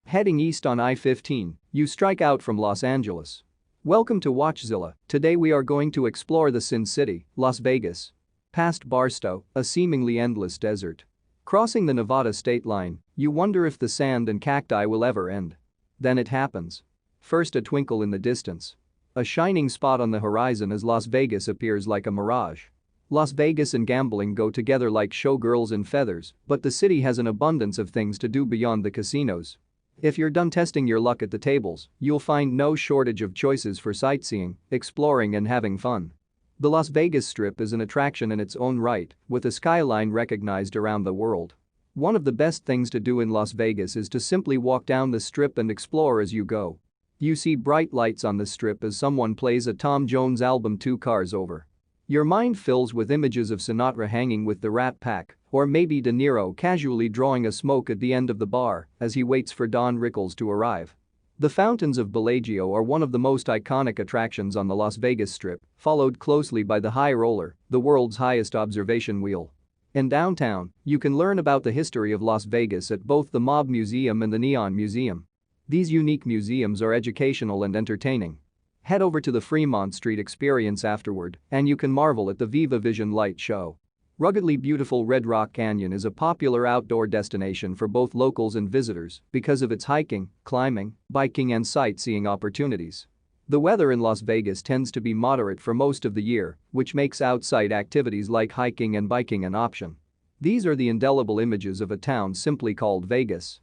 Heading east on I-15, you strike out from Los Angeles. Welcome to WatchZilla. Today we are going to explore the Sin City, Las Vegas. Past Barstow, a seemingly endless desert. Crossing the Nevada state line, you wonder if the sand and cacti will ever end. Then it happens. First a twinkle in the distance. A shining spot on the horizon as Las Vegas appears like a mirage. Las Vegas and gambling go together like showgirls in feathers, but the city has an abundance of things to do beyond the casinos. If you're done testing your luck at the tables, you'll find no shortage of choices for sightseeing, exploring and having fun. The Las Vegas Strip is an attraction in its own right, with a skyline recognized around the world. One of the best things to do in Las Vegas is to simply walk down the strip and explore as you go. You see bright lights on the strip as someone plays a Tom Jones album 2 cars over. Your mind fills with images of Sinatra hanging with the Rat Pack, or maybe De Niro casually drawing a smoke at the end of the bar as he waits for Don Rickles to arrive. The fountains of Bellagio are one of the most iconic attractions on the Las Vegas Strip, followed closely by the High Roller, the world's highest observation wheel. In downtown, you can learn about the history of Las Vegas at both the Mob Museum and the Neon Museum. These unique museums are educational and entertaining. Head over to the Fremont Street Experience afterward, and you can marvel at the Viva Vision light show. Ruggedly beautiful Red Rock Canyon is a popular outdoor destination for both locals and visitors because of its hiking, climbing, biking and sightseeing opportunities. The weather in Las Vegas tends to be moderate for most of the year, which makes outside activities like hiking and biking an option. These are the indelible images of a town simply called Vegas.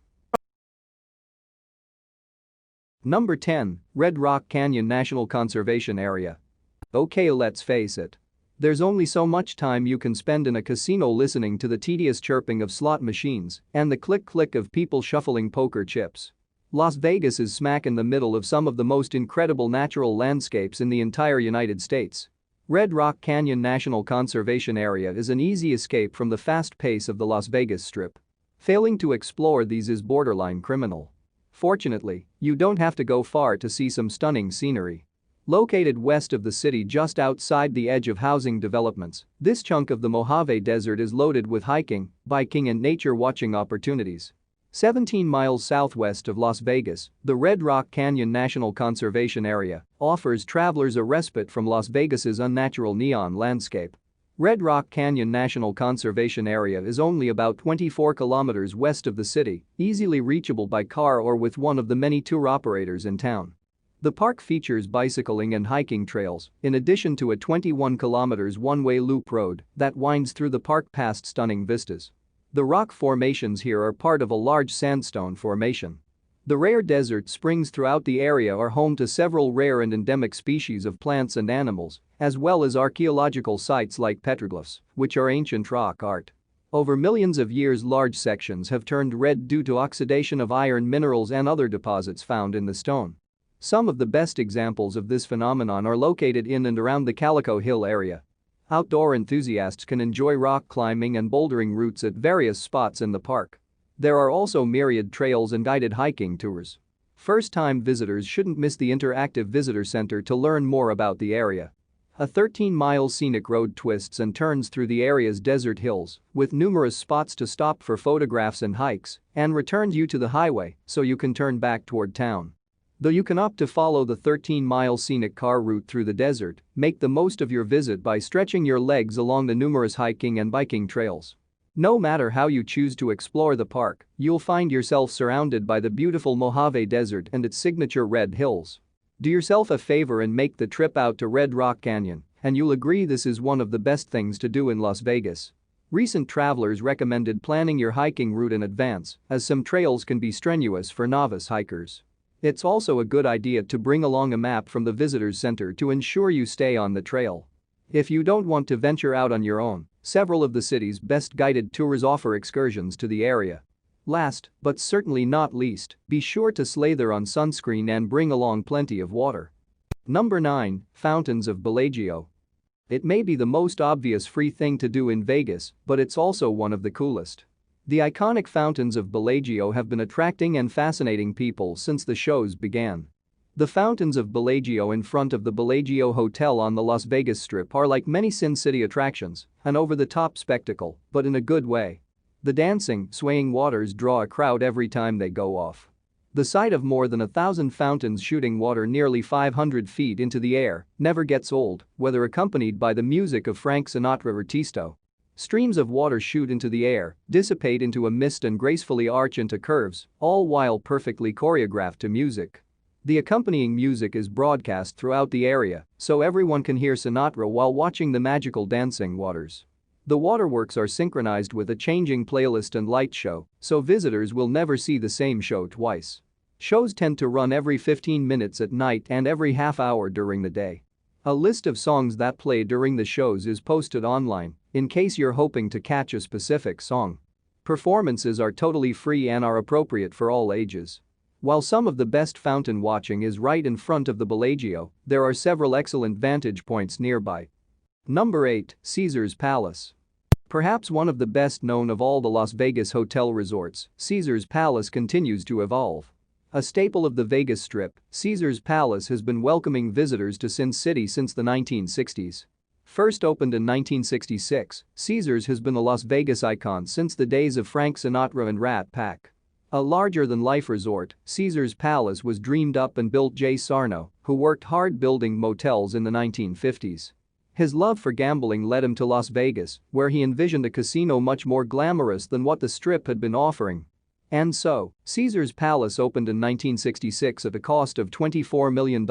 Number 10, Red Rock Canyon National Conservation Area. Okay, let's face it. There's only so much time you can spend in a casino listening to the tedious chirping of slot machines and the click-click of people shuffling poker chips. Las Vegas is smack in the middle of some of the most incredible natural landscapes in the entire United States. Red Rock Canyon National Conservation Area is an easy escape from the fast pace of the Las Vegas Strip. Failing to explore these is borderline criminal. Fortunately, you don't have to go far to see some stunning scenery. Located west of the city just outside the edge of housing developments, this chunk of the Mojave Desert is loaded with hiking, biking and nature-watching opportunities. 17 miles southwest of Las Vegas, the Red Rock Canyon National Conservation Area offers travelers a respite from Las Vegas's unnatural neon landscape. Red Rock Canyon National Conservation Area is only about 24 kilometers west of the city, easily reachable by car or with one of the many tour operators in town. The park features bicycling and hiking trails, in addition to a 21 kilometers one-way loop road that winds through the park past stunning vistas. The rock formations here are part of a large sandstone formation. The rare desert springs throughout the area are home to several rare and endemic species of plants and animals, as well as archaeological sites like petroglyphs, which are ancient rock art. Over millions of years, large sections have turned red due to oxidation of iron minerals and other deposits found in the stone. Some of the best examples of this phenomenon are located in and around the Calico Hill area. Outdoor enthusiasts can enjoy rock climbing and bouldering routes at various spots in the park. There are also myriad trails and guided hiking tours. First-time visitors shouldn't miss the interactive visitor center to learn more about the area. A 13-mile scenic road twists and turns through the area's desert hills, with numerous spots to stop for photographs and hikes, and returns you to the highway so you can turn back toward town. Though you can opt to follow the 13-mile scenic car route through the desert, make the most of your visit by stretching your legs along the numerous hiking and biking trails. No matter how you choose to explore the park, you'll find yourself surrounded by the beautiful Mojave Desert and its signature red hills. Do yourself a favor and make the trip out to Red Rock Canyon, and you'll agree this is one of the best things to do in Las Vegas. Recent travelers recommended planning your hiking route in advance, as some trails can be strenuous for novice hikers. It's also a good idea to bring along a map from the visitors center to ensure you stay on the trail. If you don't want to venture out on your own, several of the city's best guided tours offer excursions to the area. Last, but certainly not least, be sure to slather on sunscreen and bring along plenty of water. Number 9, Fountains of Bellagio. It may be the most obvious free thing to do in Vegas, but it's also one of the coolest. The iconic fountains of Bellagio have been attracting and fascinating people since the shows began. The fountains of Bellagio in front of the Bellagio Hotel on the Las Vegas Strip are like many Sin City attractions, an over-the-top spectacle, but in a good way. The dancing, swaying waters draw a crowd every time they go off. The sight of more than 1,000 fountains shooting water nearly 500 feet into the air never gets old, whether accompanied by the music of Frank Sinatra or Tisto. Streams of water shoot into the air, dissipate into a mist and gracefully arch into curves, all while perfectly choreographed to music. The accompanying music is broadcast throughout the area, so everyone can hear Sinatra while watching the magical dancing waters. The waterworks are synchronized with a changing playlist and light show, so visitors will never see the same show twice. Shows tend to run every 15 minutes at night and every half hour during the day. A list of songs that play during the shows is posted online, in case you're hoping to catch a specific song. Performances are totally free and are appropriate for all ages. While some of the best fountain watching is right in front of the Bellagio, there are several excellent vantage points nearby. Number 8, Caesar's Palace. Perhaps one of the best known of all the Las Vegas hotel resorts, Caesar's Palace continues to evolve. A staple of the Vegas Strip, Caesar's Palace has been welcoming visitors to Sin City since the 1960s. First opened in 1966, Caesar's has been a Las Vegas icon since the days of Frank Sinatra and Rat Pack. A larger-than-life resort, Caesar's Palace was dreamed up and built Jay Sarno, who worked hard building motels in the 1950s. His love for gambling led him to Las Vegas, where he envisioned a casino much more glamorous than what the Strip had been offering. And so, Caesar's Palace opened in 1966 at a cost of $24 million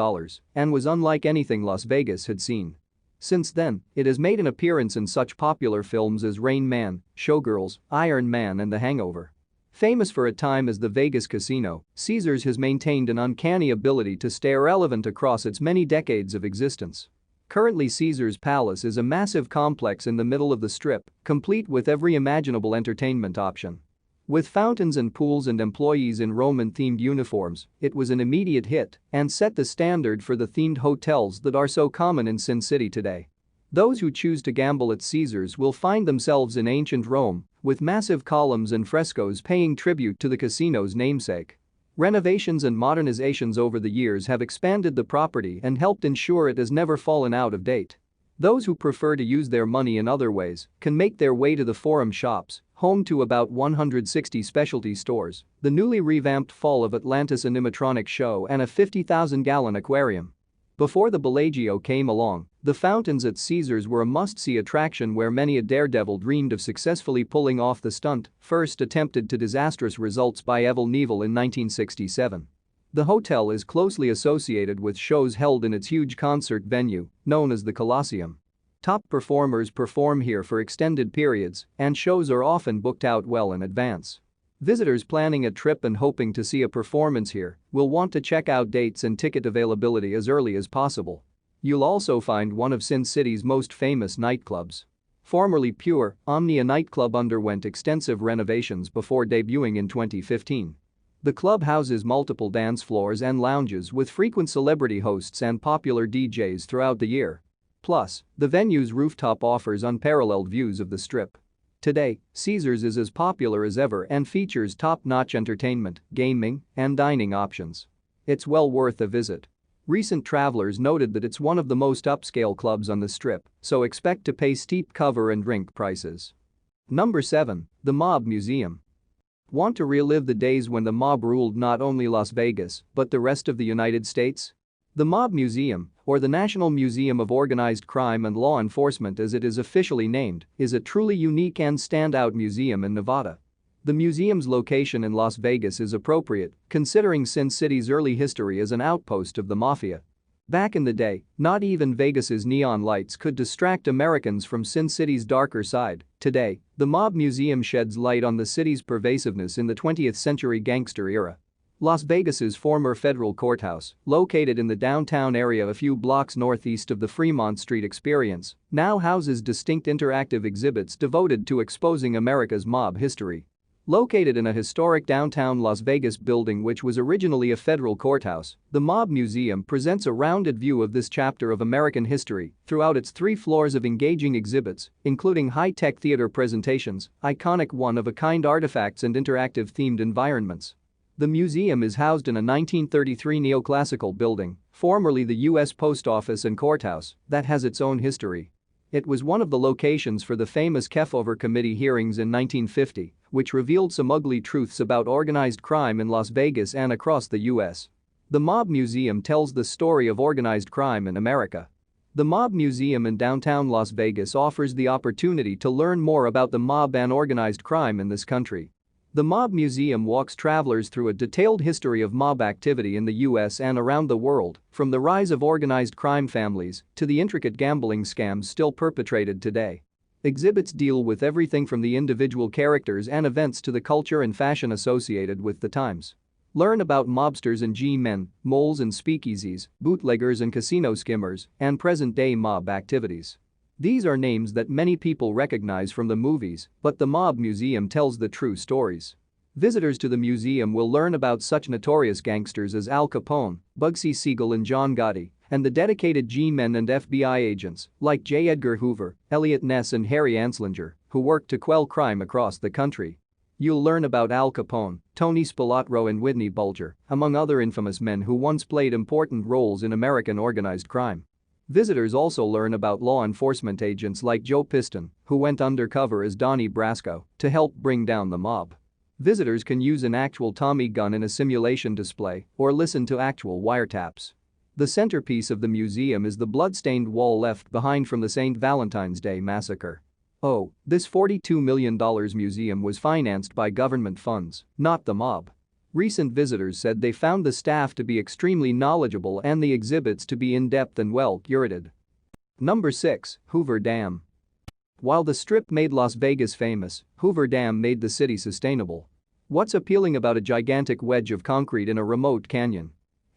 and was unlike anything Las Vegas had seen. Since then, it has made an appearance in such popular films as Rain Man, Showgirls, Iron Man and The Hangover. Famous for a time as the Vegas Casino, Caesar's has maintained an uncanny ability to stay relevant across its many decades of existence. Currently, Caesar's Palace is a massive complex in the middle of the Strip, complete with every imaginable entertainment option. With fountains and pools and employees in Roman-themed uniforms, it was an immediate hit and set the standard for the themed hotels that are so common in Sin City today. Those who choose to gamble at Caesar's will find themselves in ancient Rome, with massive columns and frescoes paying tribute to the casino's namesake. Renovations and modernizations over the years have expanded the property and helped ensure it has never fallen out of date. Those who prefer to use their money in other ways can make their way to the Forum Shops, home to about 160 specialty stores, the newly revamped Fall of Atlantis animatronic show and a 50,000-gallon aquarium. Before the Bellagio came along, the fountains at Caesar's were a must-see attraction where many a daredevil dreamed of successfully pulling off the stunt, first attempted to disastrous results by Evel Knievel in 1967. The hotel is closely associated with shows held in its huge concert venue, known as the Colosseum. Top performers perform here for extended periods, and shows are often booked out well in advance. Visitors planning a trip and hoping to see a performance here will want to check out dates and ticket availability as early as possible. You'll also find one of Sin City's most famous nightclubs. Formerly Pure, Omnia nightclub underwent extensive renovations before debuting in 2015. The club houses multiple dance floors and lounges with frequent celebrity hosts and popular DJs throughout the year. Plus, the venue's rooftop offers unparalleled views of the Strip. Today, Caesar's is as popular as ever and features top-notch entertainment, gaming, and dining options. It's well worth a visit. Recent travelers noted that it's one of the most upscale clubs on the Strip, so expect to pay steep cover and drink prices. Number 7, the Mob Museum. Want to relive the days when the mob ruled not only Las Vegas but the rest of the United States? The Mob Museum, or the National Museum of Organized Crime and Law Enforcement as it is officially named, is a truly unique and standout museum in Nevada. The museum's location in Las Vegas is appropriate, considering Sin City's early history as an outpost of the mafia. Back in the day, not even Vegas's neon lights could distract Americans from Sin City's darker side. Today, the Mob Museum sheds light on the city's pervasiveness in the 20th century gangster era. Las Vegas's former federal courthouse, located in the downtown area a few blocks northeast of the Fremont Street Experience, now houses distinct interactive exhibits devoted to exposing America's mob history. Located in a historic downtown Las Vegas building which was originally a federal courthouse, the Mob Museum presents a rounded view of this chapter of American history throughout its 3 floors of engaging exhibits, including high-tech theater presentations, iconic one-of-a-kind artifacts and interactive themed environments. The museum is housed in a 1933 neoclassical building, formerly the U.S. Post Office and Courthouse, that has its own history. It was one of the locations for the famous Kefauver Committee hearings in 1950, which revealed some ugly truths about organized crime in Las Vegas and across the U.S. The Mob Museum tells the story of organized crime in America. The Mob Museum in downtown Las Vegas offers the opportunity to learn more about the mob and organized crime in this country. The Mob Museum walks travelers through a detailed history of mob activity in the U.S. and around the world, from the rise of organized crime families to the intricate gambling scams still perpetrated today. Exhibits deal with everything from the individual characters and events to the culture and fashion associated with the times. Learn about mobsters and G-men, moles and speakeasies, bootleggers and casino skimmers, and present-day mob activities. These are names that many people recognize from the movies, but the Mob Museum tells the true stories. Visitors to the museum will learn about such notorious gangsters as Al Capone, Bugsy Siegel and John Gotti, and the dedicated G-men and FBI agents like J. Edgar Hoover, Elliot Ness and Harry Anslinger, who worked to quell crime across the country. You'll learn about Al Capone, Tony Spilotro and Whitney Bulger, among other infamous men who once played important roles in American organized crime. Visitors also learn about law enforcement agents like Joe Piston, who went undercover as Donnie Brasco to help bring down the mob. Visitors can use an actual Tommy gun in a simulation display or listen to actual wiretaps. The centerpiece of the museum is the blood-stained wall left behind from the St. Valentine's Day massacre. Oh, this $42 million museum was financed by government funds, not the mob. Recent visitors said they found the staff to be extremely knowledgeable and the exhibits to be in-depth and well-curated. Number 6, Hoover Dam. While the Strip made Las Vegas famous, Hoover Dam made the city sustainable. What's appealing about a gigantic wedge of concrete in a remote canyon?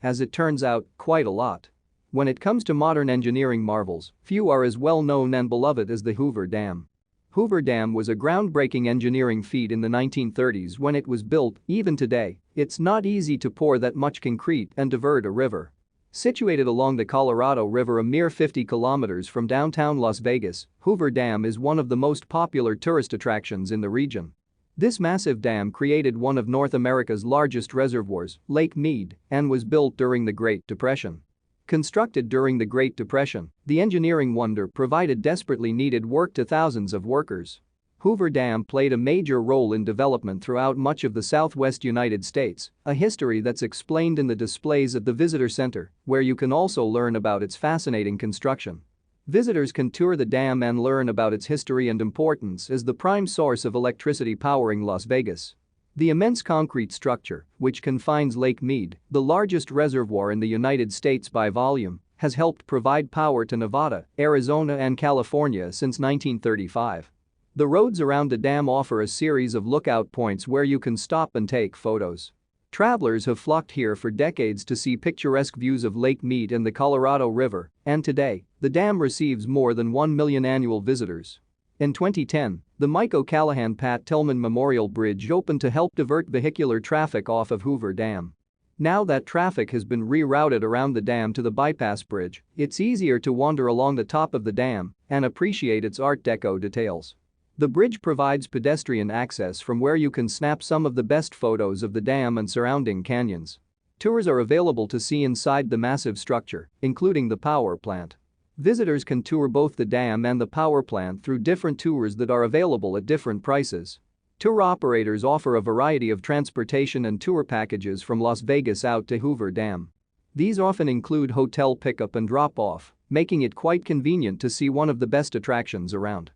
As it turns out, quite a lot. When it comes to modern engineering marvels, few are as well known and beloved as the Hoover Dam. Hoover Dam was a groundbreaking engineering feat in the 1930s when it was built. Even today, it's not easy to pour that much concrete and divert a river. Situated along the Colorado River a mere 50 kilometers from downtown Las Vegas, Hoover Dam is one of the most popular tourist attractions in the region. This massive dam created one of North America's largest reservoirs, Lake Mead, and was built during the Great Depression. Constructed during the Great Depression, the engineering wonder provided desperately needed work to thousands of workers. Hoover Dam played a major role in development throughout much of the southwest United States, a history that's explained in the displays at the visitor center, where you can also learn about its fascinating construction. Visitors can tour the dam and learn about its history and importance as the prime source of electricity powering Las Vegas. The immense concrete structure, which confines Lake Mead, the largest reservoir in the United States by volume, has helped provide power to Nevada, Arizona and California since 1935. The roads around the dam offer a series of lookout points where you can stop and take photos. Travelers have flocked here for decades to see picturesque views of Lake Mead and the Colorado River, and today, the dam receives more than 1 million annual visitors. In 2010, the Mike O'Callahan-Pat Tillman Memorial Bridge opened to help divert vehicular traffic off of Hoover Dam. Now that traffic has been rerouted around the dam to the bypass bridge, it's easier to wander along the top of the dam and appreciate its Art Deco details. The bridge provides pedestrian access from where you can snap some of the best photos of the dam and surrounding canyons. Tours are available to see inside the massive structure, including the power plant. Visitors can tour both the dam and the power plant through different tours that are available at different prices. Tour operators offer a variety of transportation and tour packages from Las Vegas out to Hoover Dam. These often include hotel pickup and drop-off, making it quite convenient to see one of the best attractions around.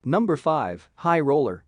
Number 5, High Roller.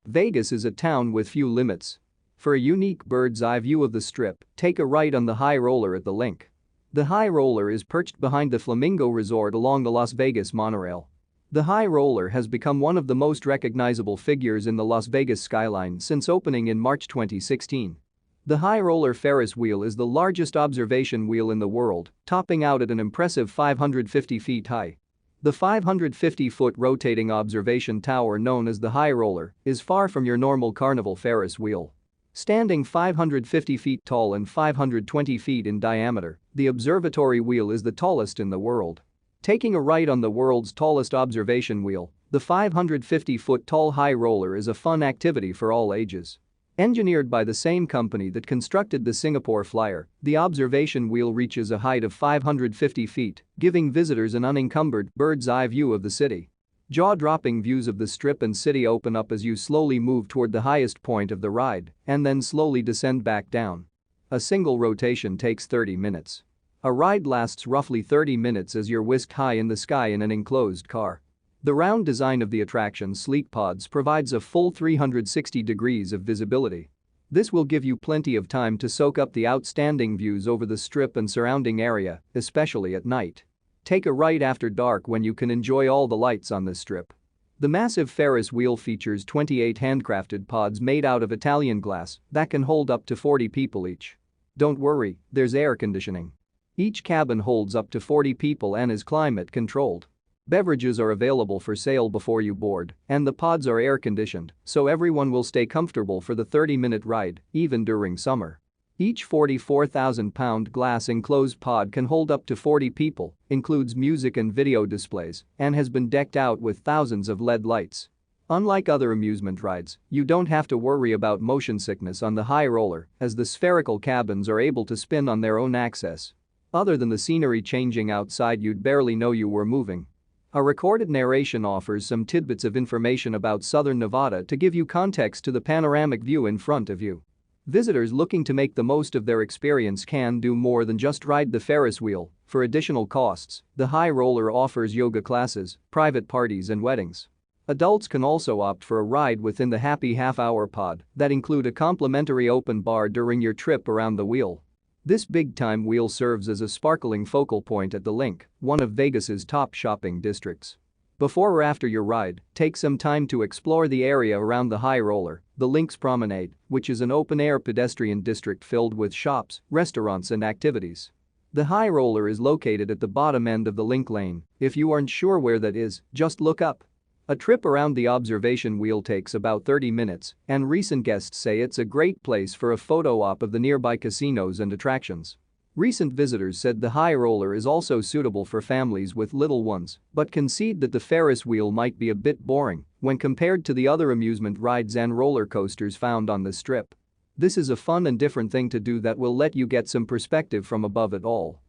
Vegas is a town with few limits. For a unique bird's-eye view of the Strip, take a ride on the High Roller at the Link. The High Roller is perched behind the Flamingo Resort along the Las Vegas monorail. The High Roller has become one of the most recognizable figures in the Las Vegas skyline since opening in March 2016. The High Roller Ferris wheel is the largest observation wheel in the world, topping out at an impressive 550 feet high. The 550-foot rotating observation tower known as the High Roller is far from your normal carnival Ferris wheel. Standing 550 feet tall and 520 feet in diameter, the observatory wheel is the tallest in the world. Taking a ride on the world's tallest observation wheel, the 550-foot tall High Roller is a fun activity for all ages. Engineered by the same company that constructed the Singapore Flyer, the observation wheel reaches a height of 550 feet, giving visitors an unencumbered, bird's-eye view of the city. Jaw-dropping views of the Strip and city open up as you slowly move toward the highest point of the ride and then slowly descend back down. A single rotation takes 30 minutes. A ride lasts roughly 30 minutes as you're whisked high in the sky in an enclosed car. The round design of the attraction's sleek pods provides a full 360 degrees of visibility. This will give you plenty of time to soak up the outstanding views over the Strip and surrounding area, especially at night. Take a ride after dark when you can enjoy all the lights on the Strip. The massive Ferris wheel features 28 handcrafted pods made out of Italian glass that can hold up to 40 people each. Don't worry, there's air conditioning. Each cabin holds up to 40 people and is climate controlled. Beverages are available for sale before you board, and the pods are air-conditioned, so everyone will stay comfortable for the 30-minute ride, even during summer. Each 44,000-pound glass-enclosed pod can hold up to 40 people, includes music and video displays, and has been decked out with thousands of LED lights. Unlike other amusement rides, you don't have to worry about motion sickness on the high roller, as the spherical cabins are able to spin on their own axis. Other than the scenery changing outside, you'd barely know you were moving. A recorded narration offers some tidbits of information about southern Nevada to give you context to the panoramic view in front of you. Visitors looking to make the most of their experience can do more than just ride the Ferris wheel. For additional costs, the high roller offers yoga classes, private parties and weddings. Adults can also opt for a ride within the Happy Half-Hour pod that include a complimentary open bar during your trip around the wheel. This big-time wheel serves as a sparkling focal point at the Link, one of Vegas's top shopping districts. Before or after your ride, take some time to explore the area around the high roller, the Link's Promenade, which is an open-air pedestrian district filled with shops, restaurants and activities. The high roller is located at the bottom end of the Link lane. If you aren't sure where that is, just look up. A trip around the observation wheel takes about 30 minutes, and recent guests say it's a great place for a photo op of the nearby casinos and attractions. Recent visitors said the high roller is also suitable for families with little ones, but concede that the Ferris wheel might be a bit boring when compared to the other amusement rides and roller coasters found on the Strip. This is a fun and different thing to do that will let you get some perspective from above it all.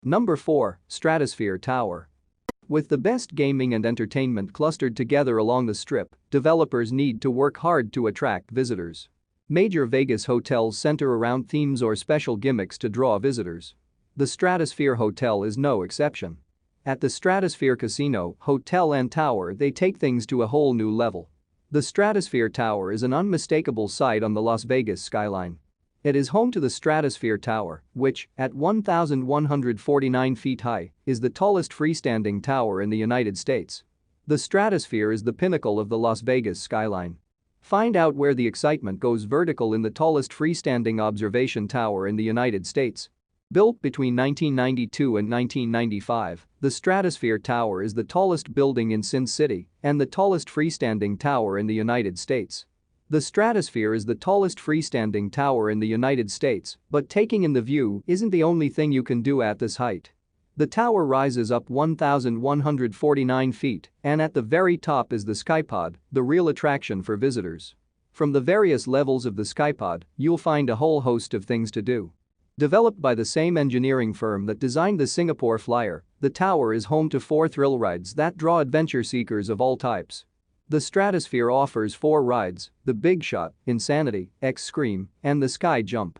Number 4, Stratosphere Tower. With the best gaming and entertainment clustered together along the Strip, developers need to work hard to attract visitors. Major Vegas hotels center around themes or special gimmicks to draw visitors. The Stratosphere Hotel is no exception. At the Stratosphere Casino, Hotel and Tower, they take things to a whole new level. The Stratosphere Tower is an unmistakable sight on the Las Vegas skyline. It is home to the Stratosphere Tower, which, at 1,149 feet high, is the tallest freestanding tower in the United States. The Stratosphere is the pinnacle of the Las Vegas skyline. Find out where the excitement goes vertical in the tallest freestanding observation tower in the United States. Built between 1992 and 1995, the Stratosphere Tower is the tallest building in Sin City and the tallest freestanding tower in the United States. The Stratosphere is the tallest freestanding tower in the United States, but taking in the view isn't the only thing you can do at this height. The tower rises up 1,149 feet, and at the very top is the Skypod, the real attraction for visitors. From the various levels of the Skypod, you'll find a whole host of things to do. Developed by the same engineering firm that designed the Singapore Flyer, the tower is home to 4 thrill rides that draw adventure seekers of all types. The Stratosphere offers 4 rides: the Big Shot, Insanity, X-Scream, and the Sky Jump.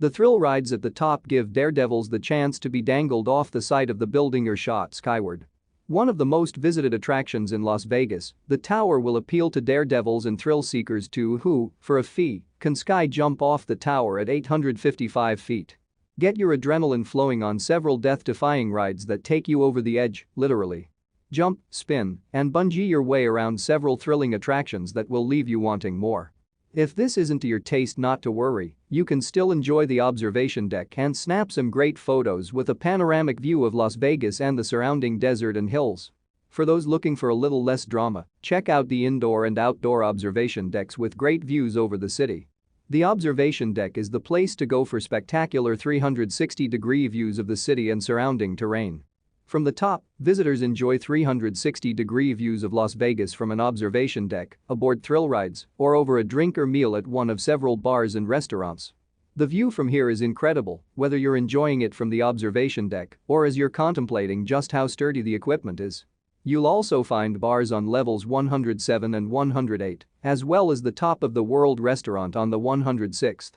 The thrill rides at the top give daredevils the chance to be dangled off the side of the building or shot skyward. One of the most visited attractions in Las Vegas, the tower will appeal to daredevils and thrill seekers too who, for a fee, can sky jump off the tower at 855 feet. Get your adrenaline flowing on several death-defying rides that take you over the edge, literally. Jump, spin, and bungee your way around several thrilling attractions that will leave you wanting more. If this isn't to your taste, not to worry, you can still enjoy the observation deck and snap some great photos with a panoramic view of Las Vegas and the surrounding desert and hills. For those looking for a little less drama, check out the indoor and outdoor observation decks with great views over the city. The observation deck is the place to go for spectacular 360-degree views of the city and surrounding terrain. From the top, visitors enjoy 360-degree views of Las Vegas from an observation deck, aboard thrill rides, or over a drink or meal at one of several bars and restaurants. The view from here is incredible, whether you're enjoying it from the observation deck or as you're contemplating just how sturdy the equipment is. You'll also find bars on levels 107 and 108, as well as the Top of the World restaurant on the 106th.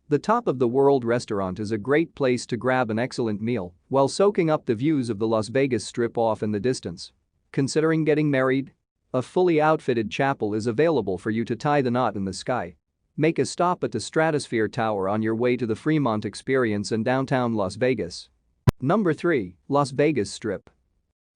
The Top of the World restaurant is a great place to grab an excellent meal while soaking up the views of the Las Vegas Strip off in the distance. Considering getting married? A fully outfitted chapel is available for you to tie the knot in the sky. Make a stop at the Stratosphere Tower on your way to the Fremont experience in downtown Las Vegas. Number 3. Las Vegas Strip.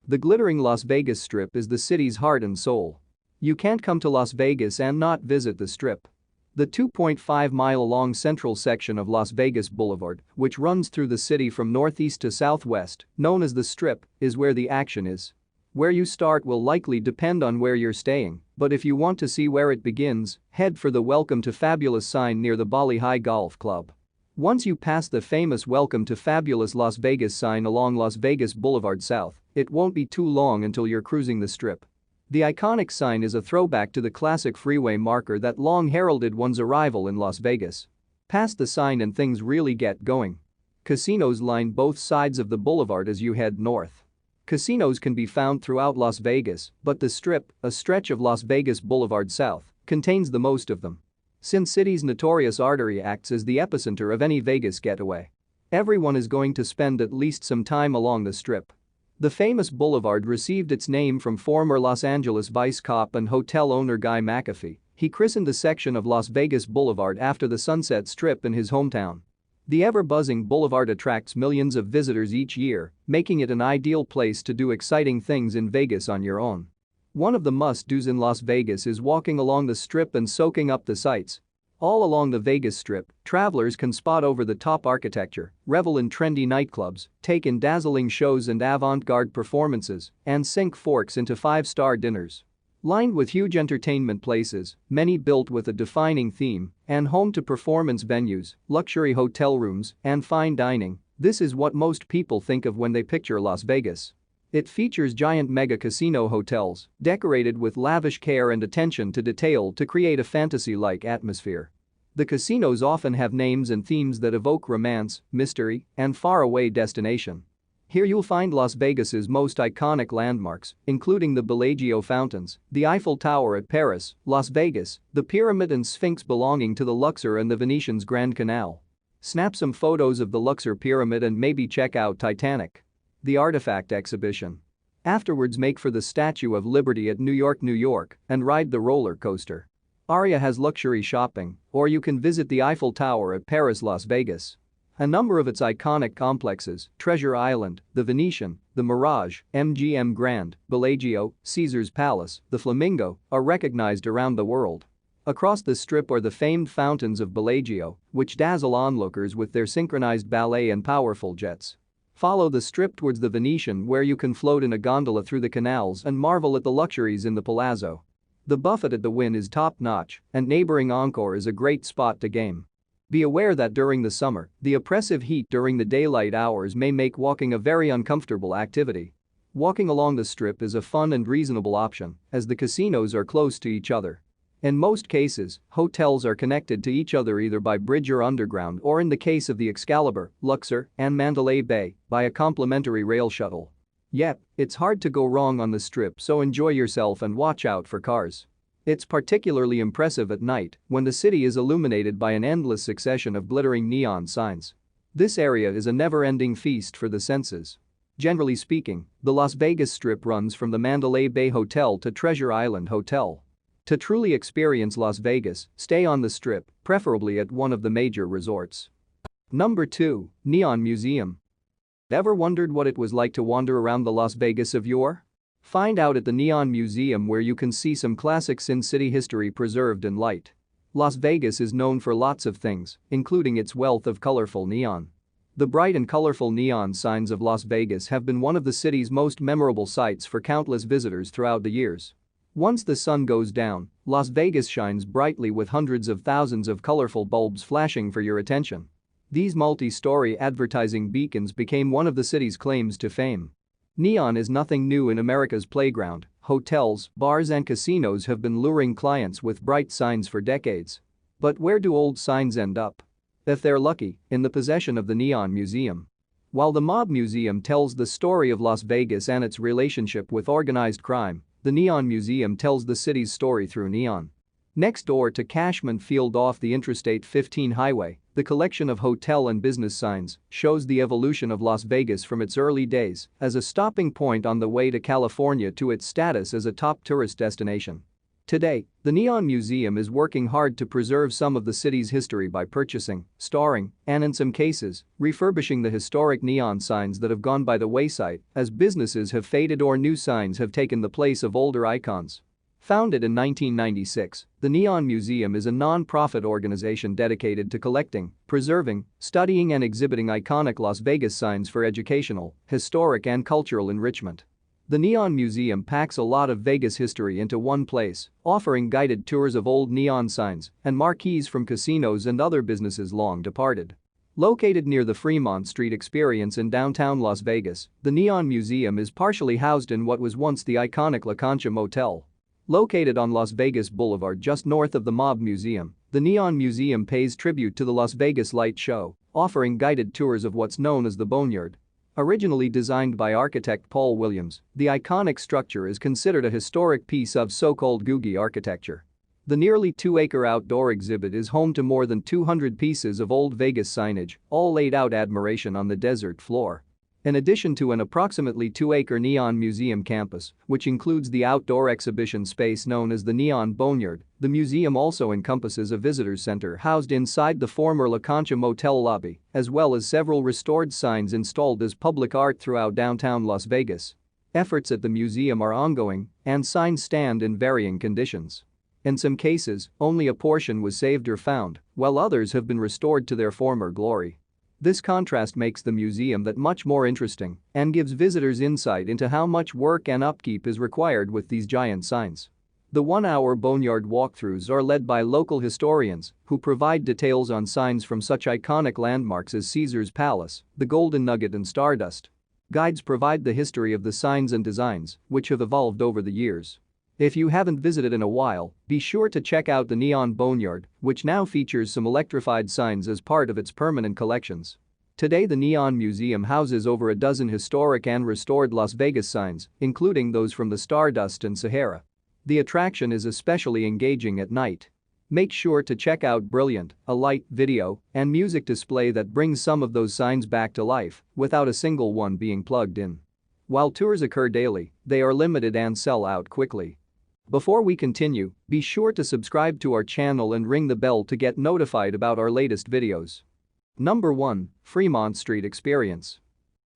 The glittering Las Vegas Strip is the city's heart and soul. You can't come to Las Vegas and not visit the Strip. The 2.5-mile-long central section of Las Vegas Boulevard, which runs through the city from northeast to southwest, known as the Strip, is where the action is. Where you start will likely depend on where you're staying, but if you want to see where it begins, head for the Welcome to Fabulous sign near the Bali High Golf Club. Once you pass the famous Welcome to Fabulous Las Vegas sign along Las Vegas Boulevard South, it won't be too long until you're cruising the Strip. The iconic sign is a throwback to the classic freeway marker that long heralded one's arrival in Las Vegas. Past the sign and things really get going. Casinos line both sides of the boulevard as you head north. Casinos can be found throughout Las Vegas, but the Strip, a stretch of Las Vegas Boulevard South, contains the most of them. Sin City's notorious artery acts as the epicenter of any Vegas getaway. Everyone is going to spend at least some time along the Strip. The famous boulevard received its name from former Los Angeles vice cop and hotel owner Guy McAfee. He christened the section of Las Vegas Boulevard after the Sunset Strip in his hometown. The ever-buzzing boulevard attracts millions of visitors each year, making it an ideal place to do exciting things in Vegas on your own. One of the must-dos in Las Vegas is walking along the Strip and soaking up the sights. All along the Vegas Strip, travelers can spot over-the-top architecture, revel in trendy nightclubs, take in dazzling shows and avant-garde performances, and sink forks into five-star dinners. Lined with huge entertainment places, many built with a defining theme, and home to performance venues, luxury hotel rooms, and fine dining, this is what most people think of when they picture Las Vegas. It features giant mega casino hotels, decorated with lavish care and attention to detail to create a fantasy-like atmosphere. The casinos often have names and themes that evoke romance, mystery, and faraway destination. Here you'll find Las Vegas's most iconic landmarks, including the Bellagio fountains, the Eiffel Tower at Paris, Las Vegas, the Pyramid and Sphinx belonging to the Luxor and the Venetian's Grand Canal. Snap some photos of the Luxor Pyramid and maybe check out Titanic. The Artifact Exhibition. Afterwards make for the Statue of Liberty at New York, and ride the roller coaster. Aria has luxury shopping, or you can visit the Eiffel Tower at Paris, Las Vegas. A number of its iconic complexes, Treasure Island, the Venetian, the Mirage, MGM Grand, Bellagio, Caesar's Palace, the Flamingo, are recognized around the world. Across the Strip are the famed fountains of Bellagio, which dazzle onlookers with their synchronized ballet and powerful jets. Follow the Strip towards the Venetian where you can float in a gondola through the canals and marvel at the luxuries in the Palazzo. The buffet at the Wynn is top-notch, and neighboring Encore is a great spot to game. Be aware that during the summer, the oppressive heat during the daylight hours may make walking a very uncomfortable activity. Walking along the Strip is a fun and reasonable option, as the casinos are close to each other. In most cases, hotels are connected to each other either by bridge or underground, or in the case of the Excalibur, Luxor, and Mandalay Bay, by a complimentary rail shuttle. Yep, it's hard to go wrong on the Strip, so enjoy yourself and watch out for cars. It's particularly impressive at night when the city is illuminated by an endless succession of glittering neon signs. This area is a never-ending feast for the senses. Generally speaking, the Las Vegas Strip runs from the Mandalay Bay Hotel to Treasure Island Hotel. To truly experience Las Vegas, stay on the Strip, preferably at one of the major resorts. Number 2. Neon Museum. Ever wondered what it was like to wander around the Las Vegas of yore? Find out at the Neon Museum where you can see some classic Sin City history preserved in light. Las Vegas is known for lots of things, including its wealth of colorful neon. The bright and colorful neon signs of Las Vegas have been one of the city's most memorable sights for countless visitors throughout the years. Once the sun goes down, Las Vegas shines brightly with hundreds of thousands of colorful bulbs flashing for your attention. These multi-story advertising beacons became one of the city's claims to fame. Neon is nothing new in America's playground. Hotels, bars and casinos have been luring clients with bright signs for decades. But where do old signs end up? If they're lucky, in the possession of the Neon Museum. While the Mob Museum tells the story of Las Vegas and its relationship with organized crime, the Neon Museum tells the city's story through neon. Next door to Cashman Field off the Interstate 15 highway, the collection of hotel and business signs shows the evolution of Las Vegas from its early days as a stopping point on the way to California to its status as a top tourist destination. Today, the Neon Museum is working hard to preserve some of the city's history by purchasing, storing, and in some cases, refurbishing the historic neon signs that have gone by the wayside as businesses have faded or new signs have taken the place of older icons. Founded in 1996, the Neon Museum is a non-profit organization dedicated to collecting, preserving, studying and exhibiting iconic Las Vegas signs for educational, historic and cultural enrichment. The Neon Museum packs a lot of Vegas history into one place, offering guided tours of old neon signs and marquees from casinos and other businesses long departed. Located near the Fremont Street Experience in downtown Las Vegas, the Neon Museum is partially housed in what was once the iconic La Concha Motel. Located on Las Vegas Boulevard just north of the Mob Museum, the Neon Museum pays tribute to the Las Vegas Light Show, offering guided tours of what's known as the Boneyard. Originally designed by architect Paul Williams, the iconic structure is considered a historic piece of so-called Googie architecture. The nearly 2-acre outdoor exhibit is home to more than 200 pieces of old Vegas signage, all laid out admiration on the desert floor. In addition to an approximately 2-acre Neon Museum campus, which includes the outdoor exhibition space known as the Neon Boneyard, the museum also encompasses a visitors center housed inside the former La Concha Motel lobby, as well as several restored signs installed as public art throughout downtown Las Vegas. Efforts at the museum are ongoing, and signs stand in varying conditions. In some cases, only a portion was saved or found, while others have been restored to their former glory. This contrast makes the museum that much more interesting and gives visitors insight into how much work and upkeep is required with these giant signs. The one-hour Boneyard walkthroughs are led by local historians who provide details on signs from such iconic landmarks as Caesar's Palace, the Golden Nugget and Stardust. Guides provide the history of the signs and designs, which have evolved over the years. If you haven't visited in a while, be sure to check out the Neon Boneyard, which now features some electrified signs as part of its permanent collections. Today the Neon Museum houses over a dozen historic and restored Las Vegas signs, including those from the Stardust and Sahara. The attraction is especially engaging at night. Make sure to check out brilliant, a light, video, and music display that brings some of those signs back to life without a single one being plugged in. While tours occur daily, they are limited and sell out quickly. Before we continue, be sure to subscribe to our channel and ring the bell to get notified about our latest videos. Number 1. Fremont Street Experience.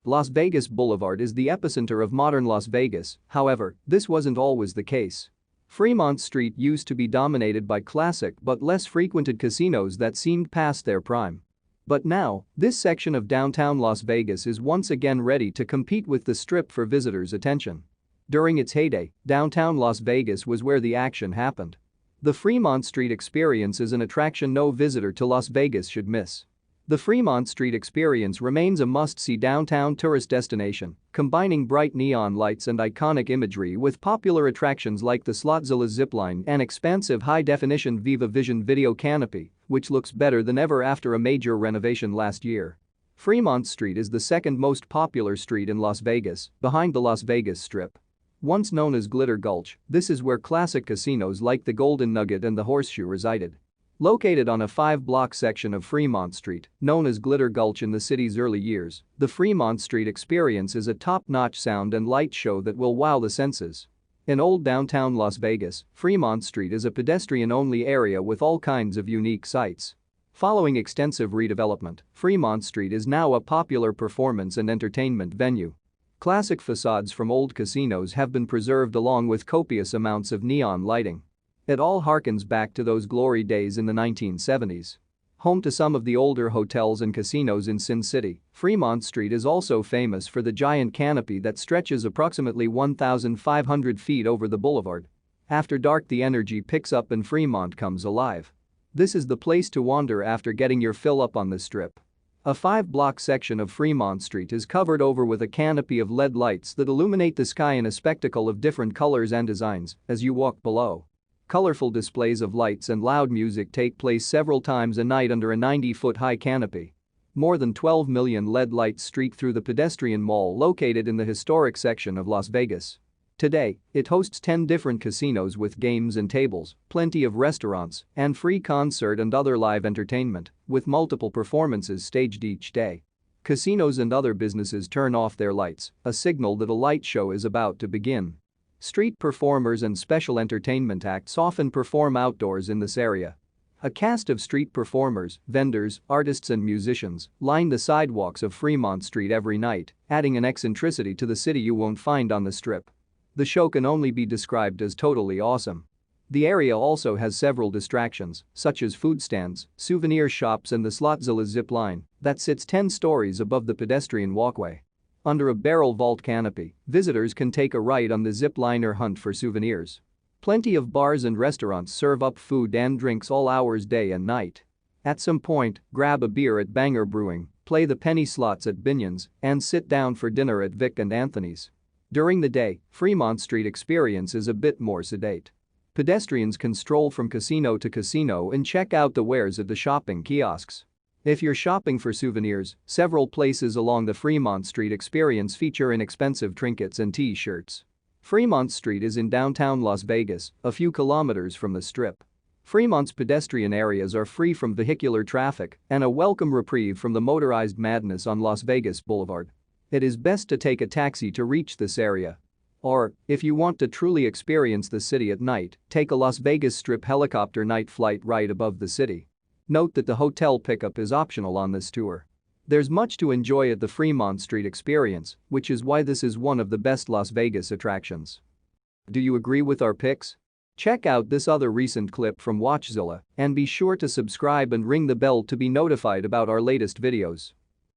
Las Vegas Boulevard is the epicenter of modern Las Vegas, however, this wasn't always the case. Fremont Street used to be dominated by classic but less frequented casinos that seemed past their prime. But now, this section of downtown Las Vegas is once again ready to compete with the Strip for visitors' attention. During its heyday, downtown Las Vegas was where the action happened. The Fremont Street Experience is an attraction no visitor to Las Vegas should miss. The Fremont Street Experience remains a must-see downtown tourist destination, combining bright neon lights and iconic imagery with popular attractions like the WatchZilla zipline and expansive high-definition Viva Vision video canopy, which looks better than ever after a major renovation last year. Fremont Street is the second most popular street in Las Vegas, behind the Las Vegas Strip. Once known as Glitter Gulch, this is where classic casinos like the Golden Nugget and the Horseshoe resided. Located on a 5-block section of Fremont Street, known as Glitter Gulch in the city's early years, the Fremont Street Experience is a top-notch sound and light show that will wow the senses. In old downtown Las Vegas, Fremont Street is a pedestrian-only area with all kinds of unique sights. Following extensive redevelopment, Fremont Street is now a popular performance and entertainment venue. Classic facades from old casinos have been preserved along with copious amounts of neon lighting. It all harkens back to those glory days in the 1970s. Home to some of the older hotels and casinos in Sin City, Fremont Street is also famous for the giant canopy that stretches approximately 1,500 feet over the boulevard. After dark, the energy picks up and Fremont comes alive. This is the place to wander after getting your fill up on the Strip. A 5-block section of Fremont Street is covered over with a canopy of LED lights that illuminate the sky in a spectacle of different colors and designs as you walk below. Colorful displays of lights and loud music take place several times a night under a 90-foot-high canopy. More than 12 million LED lights streak through the pedestrian mall located in the historic section of Las Vegas. Today, it hosts 10 different casinos with games and tables, plenty of restaurants, and free concert and other live entertainment, with multiple performances staged each day. Casinos and other businesses turn off their lights, a signal that a light show is about to begin. Street performers and special entertainment acts often perform outdoors in this area. A cast of street performers, vendors, artists and musicians line the sidewalks of Fremont Street every night, adding an eccentricity to the city you won't find on the Strip. The show can only be described as totally awesome. The area also has several distractions, such as food stands, souvenir shops and the WatchZilla zip line that sits 10 stories above the pedestrian walkway. Under a barrel vault canopy, visitors can take a ride on the zip line or hunt for souvenirs. Plenty of bars and restaurants serve up food and drinks all hours day and night. At some point, grab a beer at Banger Brewing, play the penny slots at Binion's, and sit down for dinner at Vic and Anthony's. During the day, Fremont Street experience is a bit more sedate. Pedestrians can stroll from casino to casino and check out the wares at the shopping kiosks. If you're shopping for souvenirs, several places along the Fremont Street experience feature inexpensive trinkets and T-shirts. Fremont Street is in downtown Las Vegas, a few kilometers from the Strip. Fremont's pedestrian areas are free from vehicular traffic and a welcome reprieve from the motorized madness on Las Vegas Boulevard. It is best to take a taxi to reach this area. Or, if you want to truly experience the city at night, take a Las Vegas Strip helicopter night flight right above the city. Note that the hotel pickup is optional on this tour. There's much to enjoy at the Fremont Street experience, which is why this is one of the best Las Vegas attractions. Do you agree with our picks? Check out this other recent clip from WatchZilla and be sure to subscribe and ring the bell to be notified about our latest videos.